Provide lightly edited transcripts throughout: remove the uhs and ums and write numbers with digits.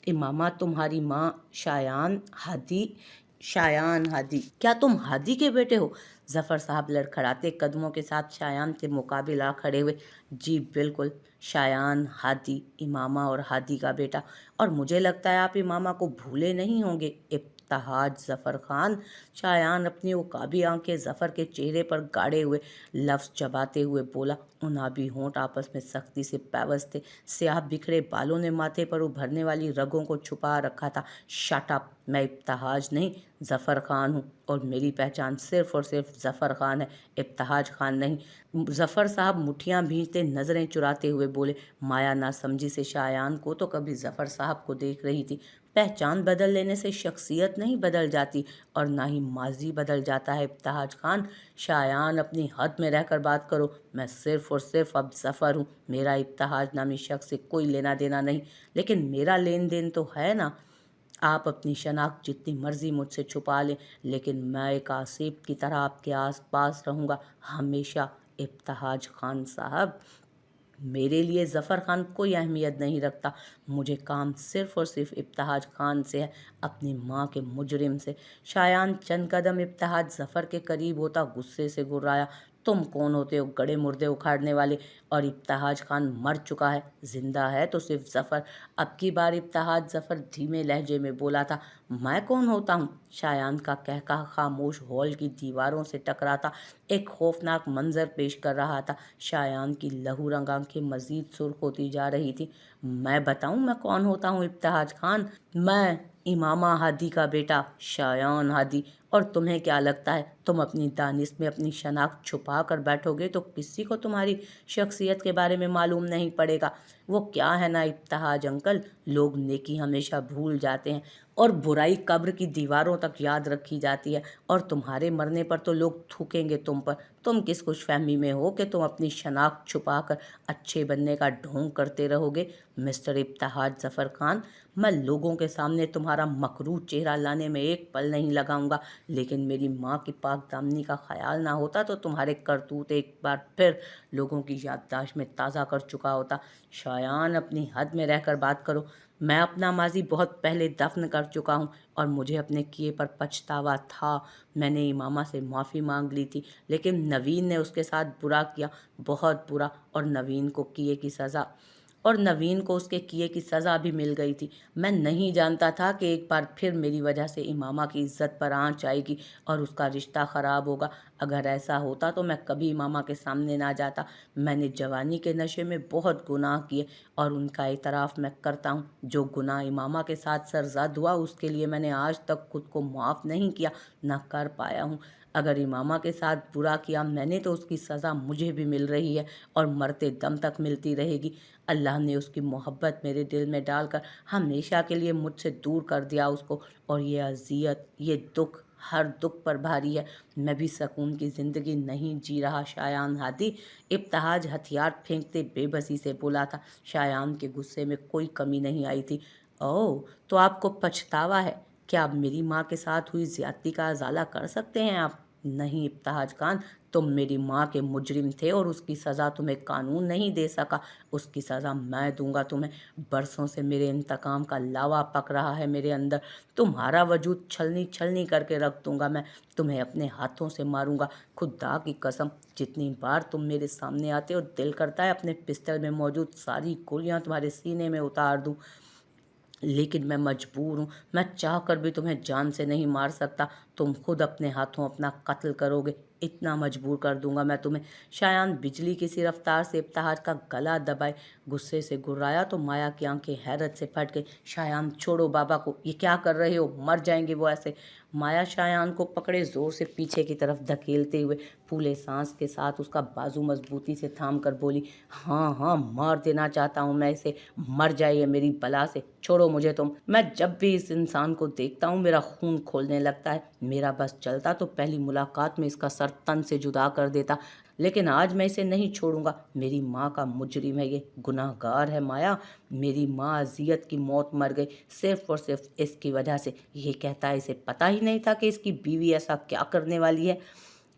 امامہ تمہاری ماں شایان ہادی، کیا تم ہادی کے بیٹے ہو؟ ظفر صاحب لڑکھڑاتے قدموں کے ساتھ شایان کے مقابل آ کھڑے ہوئے۔ جی بالکل، شایان ہادی، امامہ اور ہادی کا بیٹا۔ اور مجھے لگتا ہے آپ امامہ کو بھولے نہیں ہوں گے۔ ابتہاج ظفر خان۔ شایان اپنی عقابی آنکھیں ظفر کے چہرے پر گاڑے ہوئے لفظ چباتے ہوئے بولا۔ ان آبی ہونٹ آپس میں سختی سے پیوست تھے، سیاہ بکھرے بالوں نے ماتھے پر ابھرنے والی رگوں کو چھپا رکھا تھا۔ شٹ اپ، میں ابتہاج نہیں ظفر خان ہوں، اور میری پہچان صرف اور صرف ظفر خان ہے، ابتہاج خان نہیں۔ ظفر صاحب مٹھیاں بھینجتے نظریں چراتے ہوئے بولے۔ مایا نہ سمجھی سے شایان کو تو کبھی ظفر صاحب کو دیکھ رہی تھی۔ پہچان بدل لینے سے شخصیت نہیں بدل جاتی، اور نہ ہی ماضی بدل جاتا ہے ابتہاج خان۔ شایان اپنی حد میں رہ کر بات کرو، میں صرف اور صرف اب ظفر ہوں، میرا ابتہاج نامی شخص سے کوئی لینا دینا نہیں۔ لیکن میرا لین دین تو ہے نا۔ آپ اپنی شناخت جتنی مرضی مجھ سے چھپا لیں، لیکن میں ایک آسیب کی طرح آپ کے آس پاس رہوں گا ہمیشہ۔ ابتہاج خان صاحب، میرے لیے ظفر خان کوئی اہمیت نہیں رکھتا، مجھے کام صرف اور صرف ابتہاج خان سے ہے، اپنی ماں کے مجرم سے۔ شایان چند قدم ابتہاج ظفر کے قریب ہوتا غصے سے گرایا۔ تم کون ہوتے ہو گڑے مردے اکھاڑنے والے؟ اور ابتہاج خان مر چکا ہے، زندہ ہے تو صرف ظفر۔ اب کی بار ابتہاج ظفر دھیمے لہجے میں بولا تھا۔ میں کون ہوتا ہوں؟ شایان کا کہکہا خاموش ہال کی دیواروں سے ٹکراتا ایک خوفناک منظر پیش کر رہا تھا۔ شایان کی لہو رنگ آنکھیں مزید سرخ ہوتی جا رہی تھیں۔ میں بتاؤں میں کون ہوتا ہوں ابتہاج خان؟ میں امامہ ہادی کا بیٹا شایان ہادی۔ اور تمہیں کیا لگتا ہے تم اپنی دانست میں اپنی شناخت چھپا کر بیٹھو گے تو کسی کو تمہاری شخصیت کے بارے میں معلوم نہیں پڑے گا؟ وہ کیا ہے نا ابتہاج انکل، لوگ نیکی ہمیشہ بھول جاتے ہیں اور برائی قبر کی دیواروں تک یاد رکھی جاتی ہے، اور تمہارے مرنے پر تو لوگ تھوکیں گے تم پر۔ تم کس خوش فہمی میں ہو کہ تم اپنی شناخت چھپا کر اچھے بننے کا ڈھونگ کرتے رہو گے؟ مسٹر ابتہاج ظفر خان، میں لوگوں کے سامنے تمہارا مکروہ چہرہ لانے میں ایک پل نہیں لگاؤں گا، لیکن میری ماں کی پاک دامنی کا خیال نہ ہوتا تو تمہارے کرتوت ایک بار پھر لوگوں کی یادداشت میں تازہ کر چکا ہوتا۔ شایان اپنی حد میں رہ کر بات کرو، میں اپنا ماضی بہت پہلے دفن کر چکا ہوں، اور مجھے اپنے کیے پر پچھتاوا تھا۔ میں نے امامہ سے معافی مانگ لی تھی، لیکن نوین نے اس کے ساتھ برا کیا، بہت برا، اور نوین کو اس کے کیے کی سزا بھی مل گئی تھی۔ میں نہیں جانتا تھا کہ ایک بار پھر میری وجہ سے امامہ کی عزت پر آنچ آئے گی اور اس کا رشتہ خراب ہوگا۔ اگر ایسا ہوتا تو میں کبھی امامہ کے سامنے نہ جاتا۔ میں نے جوانی کے نشے میں بہت گناہ کیے، اور ان کا اعتراف میں کرتا ہوں۔ جو گناہ امامہ کے ساتھ سرزد ہوا اس کے لیے میں نے آج تک خود کو معاف نہیں کیا، نہ کر پایا ہوں۔ اگر امامہ کے ساتھ برا کیا میں نے تو اس کی سزا مجھے بھی مل رہی ہے، اور مرتے دم تک ملتی رہے گی۔ اللہ نے اس کی محبت میرے دل میں ڈال کر ہمیشہ کے لیے مجھ سے دور کر دیا اس کو، اور یہ اذیت، یہ دکھ ہر دکھ پر بھاری ہے۔ میں بھی سکون کی زندگی نہیں جی رہا شایان ہادی۔ ابتہاج ہتھیار پھینکتے بے بسی سے بولا تھا۔ شایان کے غصے میں کوئی کمی نہیں آئی تھی۔ اوہ، تو آپ کو پچھتاوا ہے؟ کیا اب میری ماں کے ساتھ ہوئی زیادتی کا ازالہ کر سکتے ہیں آپ؟ نہیں ابتہاج خان، تم میری ماں کے مجرم تھے، اور اس کی سزا تمہیں قانون نہیں دے سکا، اس کی سزا میں دوں گا تمہیں۔ برسوں سے میرے انتقام کا لاوا پک رہا ہے میرے اندر، تمہارا وجود چھلنی چھلنی کر کے رکھ دوں گا میں، تمہیں اپنے ہاتھوں سے ماروں گا، خدا کی قسم۔ جتنی بار تم میرے سامنے آتے ہو دل کرتا ہے اپنے پستل میں موجود ساری گولیاں تمہارے سینے میں اتار دوں، لیکن میں مجبور ہوں، میں چاہ کر بھی تمہیں جان سے نہیں مار سکتا، تم خود اپنے ہاتھوں اپنا قتل کرو گے، اتنا مجبور کر دوں گا میں تمہیں۔ شایان بجلی کی سی رفتار سے ابتہاج کا گلا دبائے غصے سے گرایا تو مایا کی آنکھیں حیرت سے پھٹ گئی۔ شایان چھوڑو بابا کو، یہ کیا کر رہے ہو؟ مر جائیں گے وہ ایسے۔ مایا شایان کو پکڑے زور سے پیچھے کی طرف دھکیلتے ہوئے پھولے سانس کے ساتھ اس کا بازو مضبوطی سے تھام کر بولی۔ ہاں ہاں، مار دینا چاہتا ہوں میں اسے، مر جائے میری بلا سے، چھوڑو مجھے تم۔ میں جب بھی اس انسان کو دیکھتا ہوں میرا خون کھولنے لگتا ہے، میرا بس چلتا تو پہلی ملاقات میں اس کا سر تن سے جدا کر دیتا، لیکن آج میں اسے نہیں چھوڑوں گا۔ میری ماں کا مجرم ہے یہ، گناہ گار ہے مایا، میری ماں اذیت کی موت مر گئی صرف اور صرف اس کی وجہ سے۔ یہ کہتا ہے اسے پتہ ہی نہیں تھا کہ اس کی بیوی ایسا کیا کرنے والی ہے۔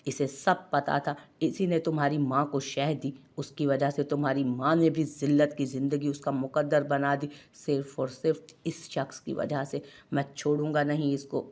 इसे सब पता था, इसी ने तुम्हारी माँ को शह दी, उसकी वजह से तुम्हारी माँ ने भी जिल्लत की ज़िंदगी उसका मुकद्दर बना दी, सिर्फ़ और सिर्फ इस शख्स की वजह से। मैं छोड़ूंगा नहीं इसको।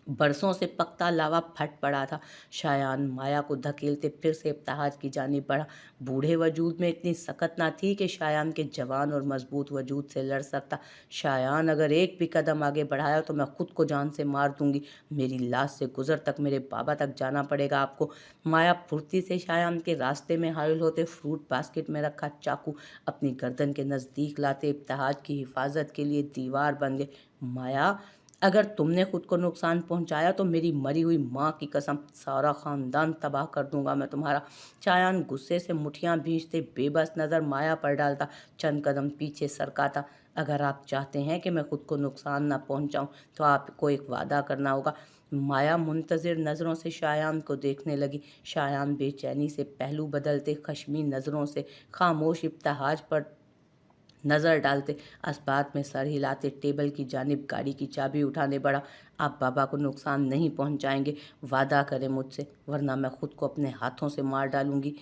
बरसों से पकता लावा फट पड़ा था। शायान माया को धकेलते फिर से इब्तिहाज की जानिब बढ़ा। बूढ़े वजूद में इतनी सकत ना थी कि शायान के जवान और मजबूत वजूद से लड़ सकता। शायान अगर एक भी कदम आगे बढ़ाया तो मैं खुद को जान से मार दूंगी। मेरी लाश से गुजर तक मेरे बाबा तक जाना पड़ेगा आपको। माया फुर्ती से शायान के रास्ते में हायल होते फ्रूट बास्केट में रखा चाकू अपनी गर्दन के नज़दीक लाते इब्तिहाज की हिफाजत के लिए दीवार बन गए। माया, अगर तुमने खुद को नुकसान पहुंचाया तो मेरी मरी हुई माँ की कसम, सारा खानदान तबाह कर दूंगा मैं तुम्हारा। शायान गुस्से से मुठियां भींचते बेबस नज़र माया पर डालता, चंद कदम पीछे सरकाता। अगर आप चाहते हैं कि मैं खुद को नुकसान न पहुंचाऊं तो आपको एक वादा करना होगा। माया मुंतजिर नज़रों से शायान को देखने लगी। शायान बेचैनी से पहलू बदलते खशमी नज़रों से खामोश इब्तिहाज पर नज़र डालते, अस्बात में सर हिलाते टेबल की जानिब गाड़ी की चाबी उठाने बढ़ा। आप बाबा को नुकसान नहीं पहुंचाएंगे, वादा करें मुझसे, वरना मैं खुद को अपने हाथों से मार डालूंगी।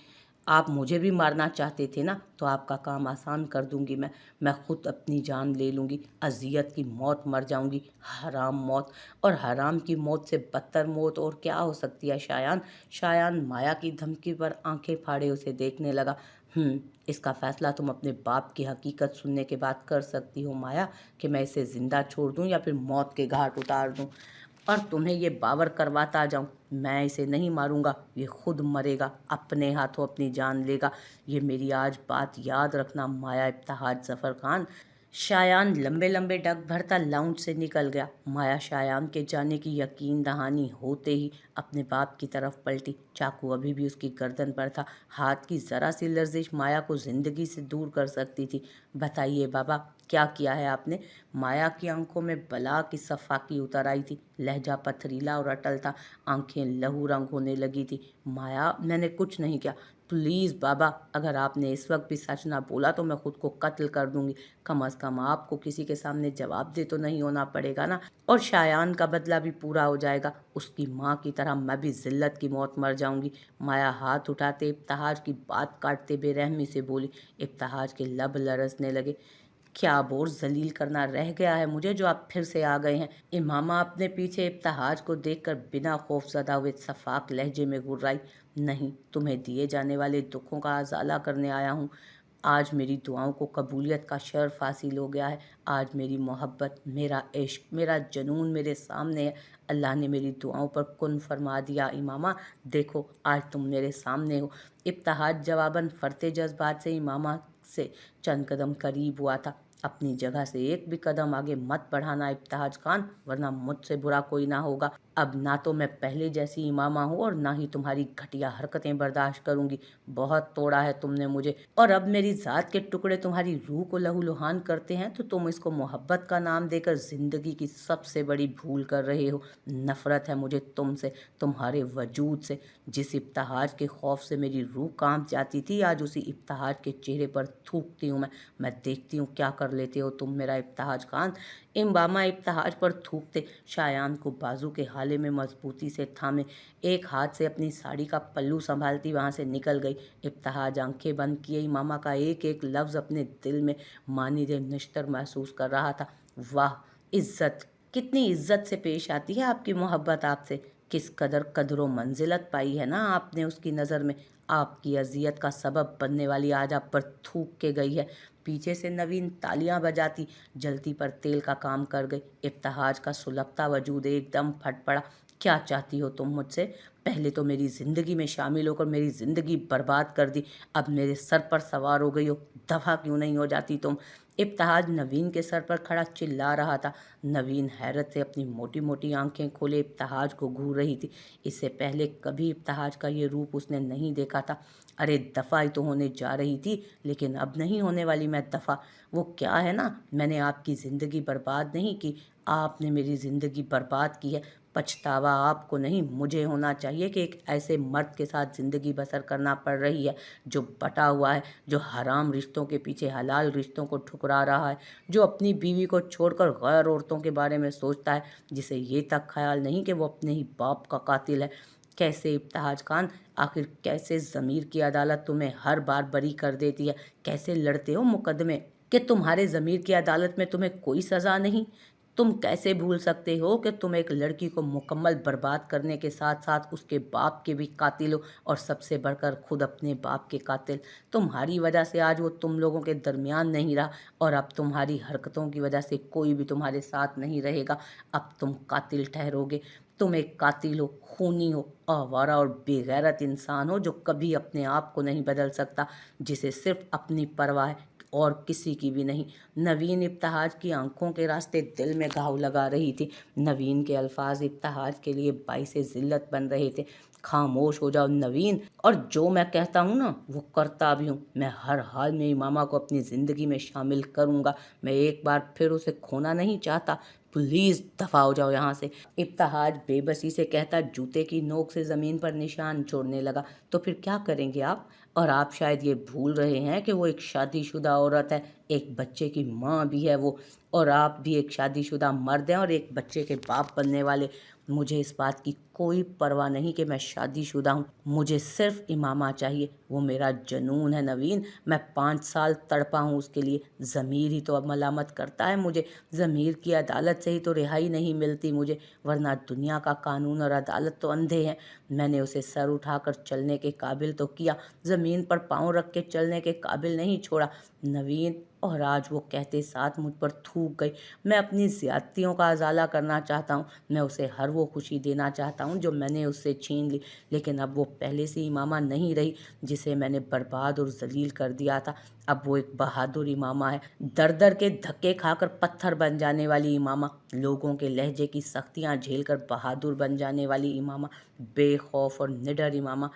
आप मुझे भी मारना चाहते थे ना, तो आपका काम आसान कर दूंगी मैं खुद अपनी जान ले लूँगी, अजियत की मौत मर जाऊंगी, हराम मौत। और हराम की मौत से बदतर मौत और क्या हो सकती है शायान? शायान माया की धमकी पर आंखें फाड़े उसे देखने लगा। इसका फैसला तुम अपने बाप की हकीकत सुनने के बाद कर सकती हो माया, कि मैं इसे जिंदा छोड़ दूं या फिर मौत के घाट उतार दूं। और तुम्हें ये बावर करवाता जाऊं, मैं इसे नहीं मारूंगा, ये खुद मरेगा, अपने हाथों अपनी जान लेगा। ये मेरी आज बात याद रखना माया इब्तिहाज जफर खान। शायान लंबे लंबे डग भरता लाउंज से निकल गया। माया शायान के जाने की यकीन दहानी होते ही अपने बाप की तरफ पलटी। चाकू अभी भी उसकी गर्दन पर था। हाथ की जरा सी लर्जिश माया को जिंदगी से दूर कर सकती थी। बताइए बाबा, क्या किया है आपने? माया की आंखों में बला की सफाकी उतर आई थी। लहजा पथरीला और अटल था, आंखें लहू रंग होने लगी थी। माया, मैंने कुछ नहीं किया। प्लीज़ बाबा, अगर आपने इस वक्त भी सच ना बोला तो मैं खुद को कत्ल कर दूंगी। कम अज़ कम आपको किसी के सामने जवाब दे तो नहीं होना पड़ेगा ना, और शायान का बदला भी पूरा हो जाएगा। उसकी माँ की तरह मैं भी जिल्लत की मौत मर जाऊंगी। माया हाथ उठाते इब्तिहाज की बात काटते बेरहमी से बोली। इब्तिहाज के लब लरसने लगे। क्या अब और जलील करना रह गया है मुझे जो आप फिर से आ गए हैं? इमामा अपने पीछे इब्तिहाज को देखकर बिना खौफजदा हुए सफाक लहजे में गुर्राई। नहीं, तुम्हें दिए जाने वाले दुखों का अजाला करने आया हूँ। आज मेरी दुआओं को कबूलियत का शर्फ हासिल हो गया है। आज मेरी मोहब्बत, मेरा इश्क, मेरा जुनून मेरे सामने है। अल्लाह ने मेरी दुआओं पर कुन फरमा दिया। इमामा देखो, आज तुम मेरे सामने हो। इब्तिहाज जवाबन फरते जज्बात से इमामा से चंद कदम करीब हुआ था। अपनी जगह से एक भी कदम आगे मत बढ़ाना इब्तिहाज खान, वरना मुझसे बुरा कोई ना होगा। अब ना तो मैं पहले जैसी इमामा हूँ और ना ही तुम्हारी घटिया हरकतें बर्दाश्त करूंगी। बहुत तोड़ा है तुमने मुझे, और अब मेरी ज़ात के टुकड़े तुम्हारी रूह को लहूलुहान करते हैं तो तुम इसको मोहब्बत का नाम देकर ज़िंदगी की सबसे बड़ी भूल कर रहे हो। नफ़रत है मुझे तुमसे, तुम्हारे वजूद से। जिस इब्तिहाज के खौफ से मेरी रूह कांप जाती थी, आज उसी इब्तिहाज के चेहरे पर थूकती हूँ मैं देखती हूँ क्या कर लेते हो तुम मेरा इब्तिहाज खान। इमामा इब्तिहाज पर थूकते शायान को बाजू के हाले में मजबूती से थामे, एक हाथ से अपनी साड़ी का पल्लू संभालती वहां से निकल गई। इब्तिहाज आंखें बंद किए इमामा का एक एक लफ्ज़ अपने दिल में मानिदे निश्तर महसूस कर रहा था। वाह, इज्जत, कितनी इज्जत से पेश आती है आपकी मोहब्बत आपसे। किस कदर कदर व मंजिलत पाई है ना आपने उसकी नज़र में। आपकी अजियत का सबब बनने वाली आज आप पर थूक के गई है। पीछे से नवीन तालियां बजाती जलती पर तेल का काम कर गई। इब्तिहाज का सुलगता वजूद एकदम फट पड़ा। क्या चाहती हो तुम मुझसे? पहले तो मेरी ज़िंदगी में शामिल होकर मेरी ज़िंदगी बर्बाद कर दी, अब मेरे सर पर सवार हो गई हो। दफ़ा क्यों नहीं हो जाती तुम? इब्तिहाज नवीन के सर पर खड़ा चिल्ला रहा था। नवीन हैरत से अपनी मोटी मोटी आंखें खोले इब्तिहाज को घूर रही थी। इससे पहले कभी इब्तिहाज का ये रूप उसने नहीं देखा था। अरे दफ़ा ही तो होने जा रही थी, लेकिन अब नहीं होने वाली मैं दफ़ा। वो क्या है ना, मैंने आपकी ज़िंदगी बर्बाद नहीं की, आपने मेरी ज़िंदगी बर्बाद की है। पछतावा आपको नहीं, मुझे होना चाहिए कि एक ऐसे मर्द के साथ ज़िंदगी बसर करना पड़ रही है जो बटा हुआ है, जो हराम रिश्तों के पीछे हलाल रिश्तों को ठुकरा रहा है, जो अपनी बीवी को छोड़कर गैर औरतों के बारे में सोचता है, जिसे ये तक ख्याल नहीं कि वो अपने ही बाप का कातिल है। कैसे इब्तिहाज खान, आखिर कैसे ज़मीर की अदालत तुम्हें हर बार बरी कर देती है? कैसे लड़ते हो मुकदमे कि तुम्हारे ज़मीर की अदालत में तुम्हें कोई सज़ा नहीं? तुम कैसे भूल सकते हो कि तुम एक लड़की को मुकम्मल बर्बाद करने के साथ साथ उसके बाप के भी कातिल हो, और सबसे बढ़कर खुद अपने बाप के कातिल। तुम्हारी वजह से आज वो तुम लोगों के दरमियान नहीं रहा, और अब तुम्हारी हरकतों की वजह से कोई भी तुम्हारे साथ नहीं रहेगा। अब तुम कातिल ठहरोगे। तुम एक कातिल हो, खूनी हो, आवारा और बेगैरत इंसान हो जो कभी अपने आप को नहीं बदल सकता, जिसे सिर्फ अपनी परवाह है और किसी की भी नहीं। नवीन इब्तिहाज की आंखों के रास्ते दिल में घाव लगा रही थी। नवीन के अल्फाज इब्तिहाज के लिए बाइस जिल्लत बन रहे थे। खामोश हो जाओ नवीन, और जो मैं कहता हूँ ना वो करता भी हूँ। मैं हर हाल में इमामा को अपनी ज़िंदगी में शामिल करूँगा। मैं एक बार फिर उसे खोना नहीं चाहता। प्लीज़ दफ़ा हो जाओ यहाँ से। इब्तिहाज बेबसी से कहता जूते की नोक से ज़मीन पर निशान छोड़ने लगा। तो फिर क्या करेंगे आप? और आप शायद ये भूल रहे हैं कि वो एक शादीशुदा औरत है, एक बच्चे की माँ भी है वो, और आप भी एक शादीशुदा मर्द हैं और एक बच्चे के बाप बनने वाले। मुझे इस बात की कोई परवाह नहीं कि मैं शादीशुदा हूँ। मुझे सिर्फ इमामा चाहिए। वो मेरा जुनून है नवीन। मैं 5 साल तड़पा हूँ उसके लिए। ज़मीर ही तो अब मलामत करता है मुझे। ज़मीर की अदालत से ही तो रिहाई नहीं मिलती मुझे, वरना दुनिया का कानून और अदालत तो अंधे हैं। मैंने उसे सर उठाकर चलने के काबिल तो किया, ज़मीन पर पाँव रख के चलने के काबिल नहीं छोड़ा नवीन। और आज वो कहते साथ मुझ पर थूक गई। मैं अपनी ज़्यादतियों का अजाला करना चाहता हूँ। मैं उसे हर वो खुशी देना चाहता हूँ जो मैंने उससे छीन ली, लेकिन अब वो पहले से इमामा नहीं रही जिसे मैंने बर्बाद और जलील कर दिया था। अब वो एक बहादुर इमामा है, दर दर के धक्के खाकर पत्थर बन जाने वाली इमामा, लोगों के लहजे की सख्तियाँ झेलकर बहादुर बन जाने वाली इमामा, बेखौफ और निडर इमामा।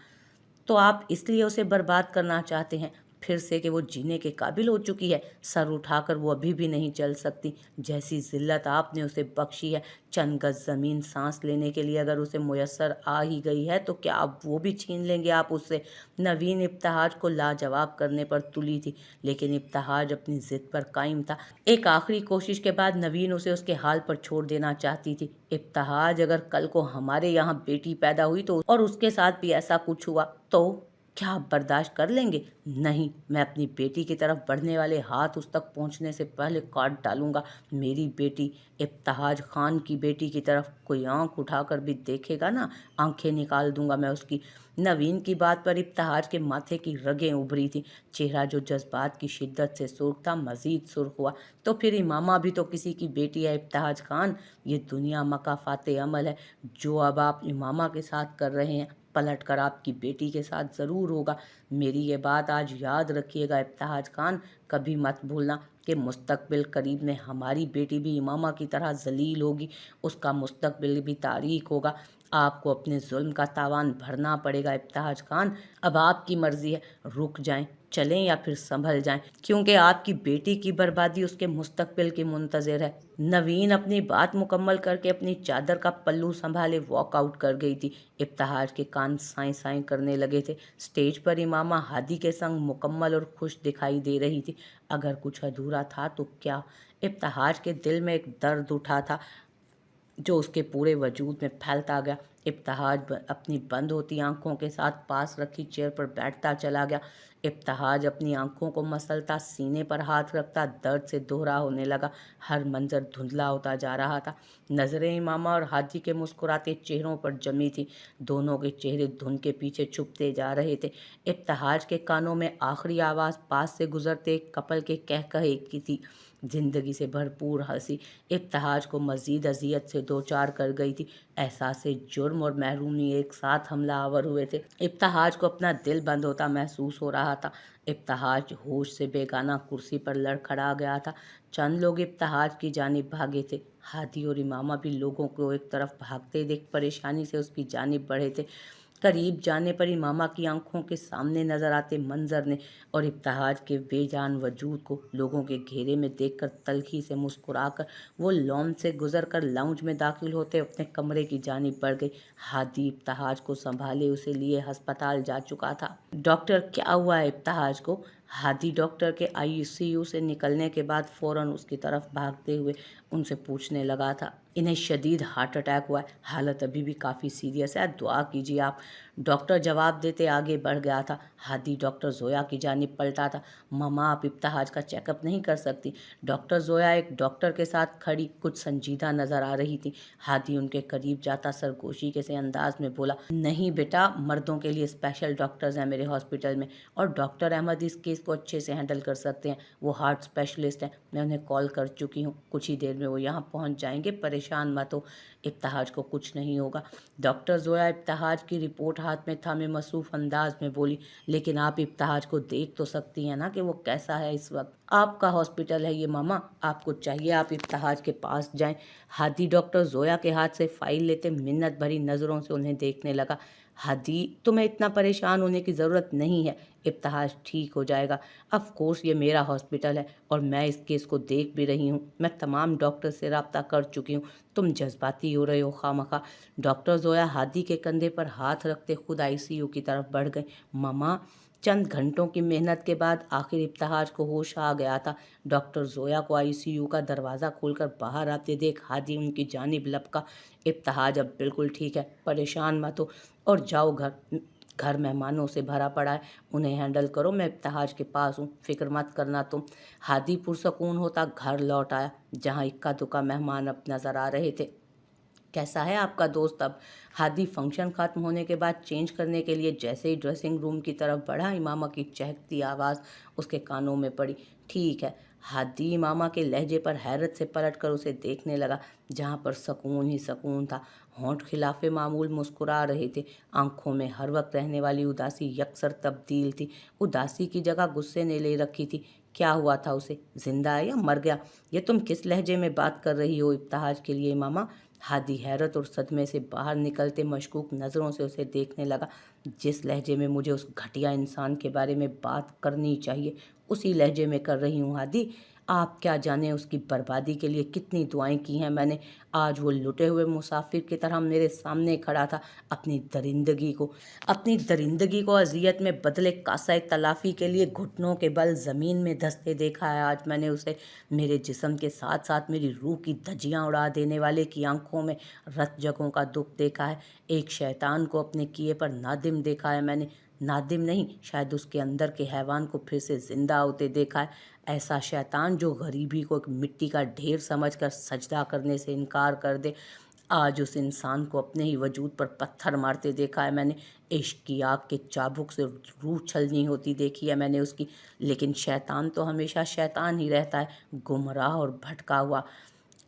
तो आप इसलिए उसे बर्बाद करना चाहते हैं फिर से कि वो जीने के काबिल हो चुकी है? सर उठाकर वो अभी भी नहीं चल सकती। जैसी ज़िल्लत आपने उसे बख्शी है, चंद गज ज़मीन सांस लेने के लिए अगर उसे मुयस्सर आ ही गई है तो क्या अब वो भी छीन लेंगे आप उससे? नवीन इब्तिहाज को लाजवाब करने पर तुली थी, लेकिन इब्तिहाज अपनी ज़िद पर कायम था। एक आखिरी कोशिश के बाद नवीन उसे उसके हाल पर छोड़ देना चाहती थी। इब्तिहाज, अगर कल को हमारे यहाँ बेटी पैदा हुई तो और उसके साथ भी ऐसा कुछ हुआ तो क्या आप बर्दाश्त कर लेंगे? नहीं, मैं अपनी बेटी की तरफ बढ़ने वाले हाथ उस तक पहुंचने से पहले काट डालूंगा। मेरी बेटी, इब्तिहाज खान की बेटी की तरफ कोई आंख उठाकर भी देखेगा ना, आंखें निकाल दूंगा मैं उसकी। नवीन की बात पर इब्तिहाज के माथे की रगें उभरी थी। चेहरा जो जज्बात की शिद्दत से सुर्ख था मजीद सुर्ख हुआ। तो फिर इमामा भी तो किसी की बेटी है इब्तिहाज खान। ये दुनिया मकाफाते अमल है। जो अब आप इमामा के साथ कर रहे हैं, पलट कर आपकी बेटी के साथ ज़रूर होगा। मेरी ये बात आज याद रखिएगा इब्तिहाज खान, कभी मत भूलना कि मुस्तकबिल करीब में हमारी बेटी भी इमामा की तरह जलील होगी। उसका मुस्तकबिल भी तारीक होगा। आपको अपने जुल्म का तावान भरना पड़ेगा इब्तिहाज खान। अब आपकी मर्जी है, रुक जाएं, चलें या फिर संभल जाएं, क्योंकि आपकी बेटी की बर्बादी उसके मुस्तकबिल की मुंतज़िर है। नवीन अपनी बात मुकम्मल करके अपनी चादर का पल्लू संभाले वॉकआउट कर गई थी। इब्तिहाज के कान साएं साएं करने लगे थे। स्टेज पर इमामा हादी के संग मुकम्मल और खुश दिखाई दे रही थी। अगर कुछ अधूरा था तो क्या? इब्तिहाज के दिल में एक दर्द उठा था जो उसके पूरे वजूद में फैलता गया। इब्तिहाज अपनी बंद होती आंखों के साथ पास रखी चेयर पर बैठता चला गया। इब्तिहाज अपनी आंखों को मसलता, सीने पर हाथ रखता, दर्द से दोहरा होने लगा। हर मंजर धुंधला होता जा रहा था। नजरें इमामा और हाजी के मुस्कुराते चेहरों पर जमी थी। दोनों के चेहरे धुंध के पीछे छुपते जा रहे थे। इब्तिहाज के कानों में आखिरी आवाज़ पास से गुजरते एक कपल के कहकहे की थी, जिंदगी से भरपूर हंसी। इब्तिहाज को मजीद अजियत से दो चार कर गई थी। एहसास जुर्म और महरूमी एक साथ हमला आवर हुए थे। इब्तिहाज को अपना दिल बंद होता महसूस हो रहा था। इब्तिहाज होश से बेगाना कुर्सी पर लड़खड़ा गया था। चंद लोग इब्तिहाज की जानिब भागे थे। हादी और इमामा भी लोगों को एक तरफ भागते देख परेशानी से उसकी जानिब बढ़े थे। करीब जाने पर इमामा की आंखों के सामने नजर आते मंजर ने और इब्तिहाज के बेजान वजूद को लोगों के घेरे में देखकर तल्खी से मुस्कुराकर वो लॉन से गुजरकर लाउंज में दाखिल होते अपने कमरे की जानिब बढ़ गई। हादी इब्तिहाज को संभाले उसे लिए अस्पताल जा चुका था। डॉक्टर, क्या हुआ है इब्तिहाज को? हादी डॉक्टर के आईसीयू से निकलने के बाद फ़ौरन उसकी तरफ भागते हुए उनसे पूछने लगा था, इन्हें शदीद हार्ट अटैक हुआ है, हालत अभी भी काफ़ी सीरियस है, दुआ कीजिए आप। डॉक्टर जवाब देते आगे बढ़ गया था। हादी डॉक्टर जोया की जानिब पलटा था। ममा, आप इब्तिहाज का चेकअप नहीं कर सकती। डॉक्टर जोया एक डॉक्टर के साथ खड़ी कुछ संजीदा नजर आ रही थी। हादी उनके करीब जाता सरगोशी के से अंदाज में बोला, नहीं बेटा, मर्दों के लिए स्पेशल डॉक्टर्स हैं मेरे हॉस्पिटल में और डॉक्टर अहमद इस केस को अच्छे से हैंडल कर सकते हैं। वो हार्ट स्पेशलिस्ट हैं, मैं उन्हें कॉल कर चुकी हूँ, कुछ ही देर में वो यहाँ पहुँच जाएंगे, परेशान मत हो, इब्तिहाज को कुछ नहीं होगा। डॉक्टर जोया इब्तिहाज की रिपोर्ट हाथ में थामे मसरूफ़ अंदाज में बोली, लेकिन आप इब्तिहाज को देख तो सकती हैं ना कि वो कैसा है इस वक्त। आपका हॉस्पिटल है ये मामा, आपको चाहिए आप इब्तिहाज के पास जाएं। हादी डॉक्टर जोया के हाथ से फाइल लेते मिन्नत भरी नज़रों से उन्हें देखने लगा। हादी, तुम्हें इतना परेशान होने की ज़रूरत नहीं है, इब्तिहाज ठीक हो जाएगा। ऑफ कोर्स ये मेरा हॉस्पिटल है और मैं इस केस को देख भी रही हूँ, मैं तमाम डॉक्टर से रब्ता कर चुकी हूँ, तुम जज्बाती हो रहे हो खामखा। डॉक्टर जोया हादी के कंधे पर हाथ रखते खुद आईसीयू की तरफ बढ़ गए। मामा, चंद घंटों की मेहनत के बाद आखिर इब्तिहाज को होश आ गया था। डॉक्टर जोया को आईसीयू का दरवाज़ा खोलकर बाहर आते देख हादी उनकी जानिब लपका, इब्तिहाज अब बिल्कुल ठीक है, परेशान मत हो और जाओ घर, घर मेहमानों से भरा पड़ा है, उन्हें हैंडल करो, मैं इब्तिहाज के पास हूँ, फिक्र मत करना तुम। हादी पुरसकून होता घर लौट आया जहाँ इक्का दुक्का मेहमान अब नज़र आ रहे थे। कैसा है आपका दोस्त अब? हादी फंक्शन ख़त्म होने के बाद चेंज करने के लिए जैसे ही ड्रेसिंग रूम की तरफ बढ़ा, इमामा की चहकती आवाज़ उसके कानों में पड़ी। ठीक है। हादी इमामा के लहजे पर हैरत से पलट कर उसे देखने लगा, जहाँ पर सकून ही सकून था। होंठ खिलाफे मामूल मुस्कुरा रहे थे, आंखों में हर वक्त रहने वाली उदासी यकसर तब्दील थी। उदासी की जगह गुस्से ने ले रखी थी। क्या हुआ था उसे? जिंदा है या मर गया? ये तुम किस लहजे में बात कर रही हो इब्तिहाज के लिए इमामा? हादी हैरत और सदमे से बाहर निकलते मशकूक नज़रों से उसे देखने लगा। जिस लहजे में मुझे उस घटिया इंसान के बारे में बात करनी चाहिए, उसी लहजे में कर रही हूँ हादी। आप क्या जाने उसकी बर्बादी के लिए कितनी दुआएं की हैं मैंने। आज वो लुटे हुए मुसाफिर की तरह मेरे सामने खड़ा था। अपनी दरिंदगी को अजियत में बदले कासाए तलाफ़ी के लिए घुटनों के बल ज़मीन में धंसते देखा है आज मैंने उसे। मेरे जिस्म के साथ साथ मेरी रूह की धज्जियाँ उड़ा देने वाले की आंखों में रत जगहों का दुख देखा है। एक शैतान को अपने किए पर नादिम देखा है मैंने। नादिम नहीं, शायद उसके अंदर के हैवान को फिर से जिंदा होते देखा है। ऐसा शैतान जो गरीबी को एक मिट्टी का ढेर समझकर सजदा करने से इनकार कर दे। आज उस इंसान को अपने ही वजूद पर पत्थर मारते देखा है मैंने। इश्क की आग के चाबुक से रूह छलनी होती देखी है मैंने उसकी। लेकिन शैतान तो हमेशा शैतान ही रहता है, गुमराह और भटका हुआ,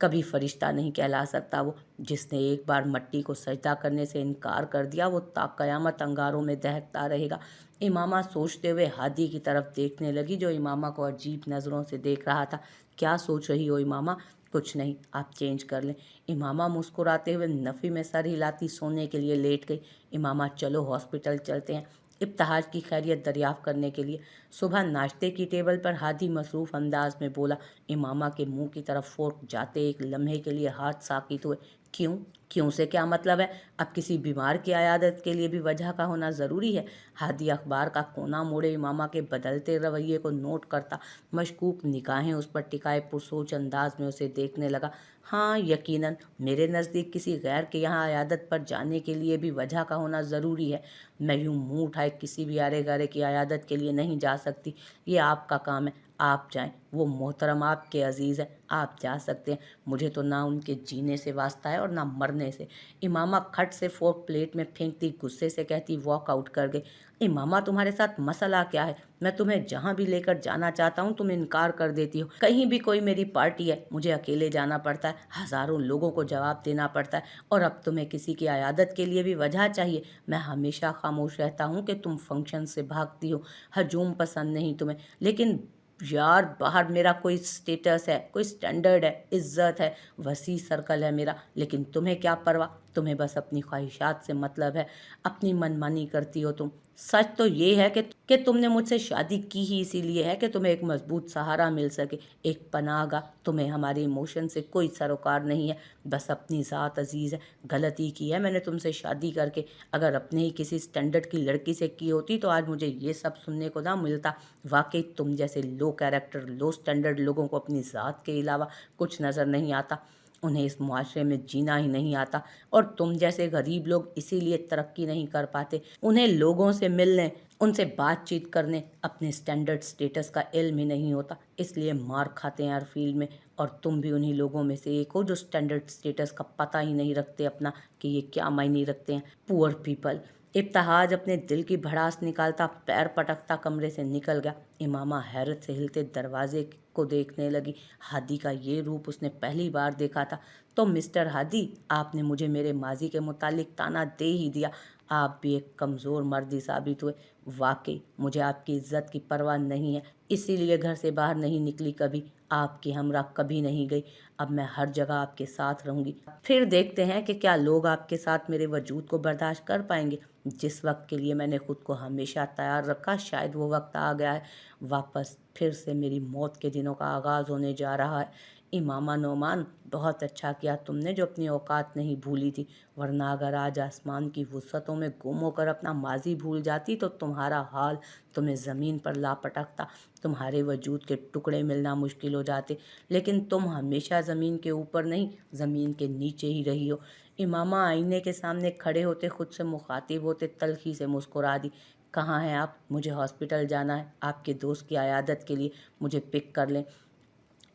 कभी फरिश्ता नहीं कहला सकता वो। जिसने एक बार मट्टी को सजदा करने से इनकार कर दिया, वो ता कयामत अंगारों में दहकता रहेगा। इमामा सोचते हुए हादी की तरफ देखने लगी, जो इमामा को अजीब नज़रों से देख रहा था। क्या सोच रही हो इमामा? कुछ नहीं, आप चेंज कर लें। इमामा मुस्कुराते हुए नफ़ी में सर हिलाती सोने के लिए लेट गई। इमामा, चलो हॉस्पिटल चलते हैं, इब्तिहाज की खैरियत दरियाफ्त करने के लिए। सुबह नाश्ते की टेबल पर हादी मसरूफ़ अंदाज में बोला। इमामा के मुंह की तरफ फोर्क जाते एक लम्हे के लिए हाथ साकित हुए। क्यों? क्यों से क्या मतलब है? अब किसी बीमार की अयादत के लिए भी वजह का होना ज़रूरी है? हादी अखबार का कोना मोड़े इमामा के बदलते रवैये को नोट करता, मशकूक निगाहें उस पर टिकाए पुरसोच अंदाज में उसे देखने लगा। हाँ यकीनन, मेरे नज़दीक किसी गैर के यहाँ अयादत पर जाने के लिए भी वजह का होना ज़रूरी है। मैं यूँ मुँह उठाए किसी भी आरे गारे की अयादत के लिए नहीं जा सकती। ये आपका काम है, आप जाएं, वो मोहतरम आपके अजीज़ हैं, आप जा सकते हैं। मुझे तो ना उनके जीने से वास्ता है और ना मरने से। इमामा खट से फोर्क प्लेट में फेंकती गुस्से से कहती वॉक आउट कर गई। इमामा, तुम्हारे साथ मसला क्या है? मैं तुम्हें जहाँ भी लेकर जाना चाहता हूँ तुम इनकार कर देती हो। कहीं भी कोई मेरी पार्टी है, मुझे अकेले जाना पड़ता है, हज़ारों लोगों को जवाब देना पड़ता है, और अब तुम्हें किसी की अयादत के लिए भी वजह चाहिए। मैं हमेशा खामोश रहता हूँ कि तुम फंक्शन से भागती हो, हजूम पसंद नहीं तुम्हें, लेकिन यार बाहर मेरा कोई स्टेटस है, कोई स्टैंडर्ड है, इज्जत है, वसी सर्कल है मेरा, लेकिन तुम्हें क्या परवाह? تمہیں بس اپنی خواہشات سے مطلب ہے، اپنی منمانی کرتی ہو تم۔ سچ تو یہ ہے کہ تم نے مجھ سے شادی کی ہی اسی لیے ہے کہ تمہیں ایک مضبوط سہارا مل سکے، ایک پناہ گاہ۔ تمہیں ہمارے ایموشن سے کوئی سروکار نہیں ہے، بس اپنی ذات عزیز ہے۔ غلطی کی ہے میں نے تم سے شادی کر کے، اگر اپنے ہی کسی سٹینڈرڈ کی لڑکی سے کی ہوتی تو آج مجھے یہ سب سننے کو نہ ملتا۔ واقعی تم جیسے لو کیریکٹر، لو سٹینڈرڈ لوگوں کو اپنی ذات کے علاوہ کچھ نظر نہیں آتا، انہیں اس معاشرے میں جینا ہی نہیں آتا، اور تم جیسے غریب لوگ اسی لیے ترقی نہیں کر پاتے، انہیں لوگوں سے ملنے، ان سے بات چیت کرنے، اپنے سٹینڈرڈ سٹیٹس کا علم ہی نہیں ہوتا، اس لیے مار کھاتے ہیں ہر فیلڈ میں۔ اور تم بھی انہی لوگوں میں سے ایک ہو جو سٹینڈرڈ سٹیٹس کا پتہ ہی نہیں رکھتے اپنا، کہ یہ کیا معنی رکھتے ہیں۔ Poor people. ابتہاج اپنے دل کی بھڑاس نکالتا پیر پٹکتا کمرے سے نکل گیا۔ امامہ حیرت سے ہلتے دروازے کو دیکھنے لگی۔ ہادی کا یہ روپ اس نے پہلی بار دیکھا تھا۔ تو مسٹر ہادی، آپ نے مجھے میرے ماضی کے متعلق تانا دے ہی دیا، آپ بھی ایک کمزور مردی ثابت ہوئے۔ واقعی مجھے آپ کی عزت کی پرواہ نہیں ہے، اسی لیے گھر سے باہر نہیں نکلی، کبھی آپ کی ہمراہ کبھی نہیں گئی۔ اب میں ہر جگہ آپ کے ساتھ رہوں گی، پھر دیکھتے ہیں کہ کیا لوگ آپ کے ساتھ میرے وجود کو برداشت کر پائیں گے۔ جس وقت کے لیے میں نے خود کو ہمیشہ تیار رکھا، شاید وہ وقت آ گیا ہے، واپس پھر سے میری موت کے دنوں کا آغاز ہونے جا رہا ہے۔ امامہ نعمان، بہت اچھا کیا تم نے جو اپنی اوقات نہیں بھولی تھی، ورنہ اگر آج آسمان کی وسعتوں میں گم ہو کر اپنا ماضی بھول جاتی تو تمہارا حال تمہیں زمین پر لا پٹکتا، تمہارے وجود کے ٹکڑے ملنا مشکل ہو جاتے، لیکن تم ہمیشہ زمین کے اوپر نہیں، زمین کے نیچے ہی رہی ہو۔ امامہ آئینے کے سامنے کھڑے ہوتے خود سے مخاطب ہوتے تلخی سے مسکرا دی۔ کہاں ہیں آپ؟ مجھے ہاسپٹل جانا ہے، آپ کے دوست کی عیادت کے لیے، مجھے پک کر لیں۔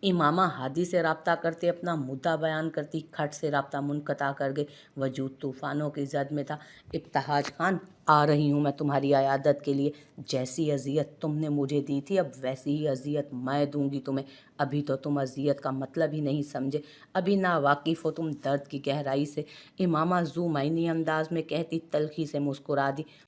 امامہ ہادی سے رابطہ کرتے اپنا مدعا بیان کرتی کھٹ سے رابطہ منقطع کر گئے۔ وجود طوفانوں کی زد میں تھا۔ ابتہاج خان، آ رہی ہوں میں تمہاری عیادت کے لیے۔ جیسی اذیت تم نے مجھے دی تھی اب ویسی ہی اذیت میں دوں گی تمہیں۔ ابھی تو تم اذیت کا مطلب ہی نہیں سمجھے، ابھی ناواقف ہو تم درد کی گہرائی سے، امامہ ذو معنی انداز میں کہتی تلخی سے مسکرا دی۔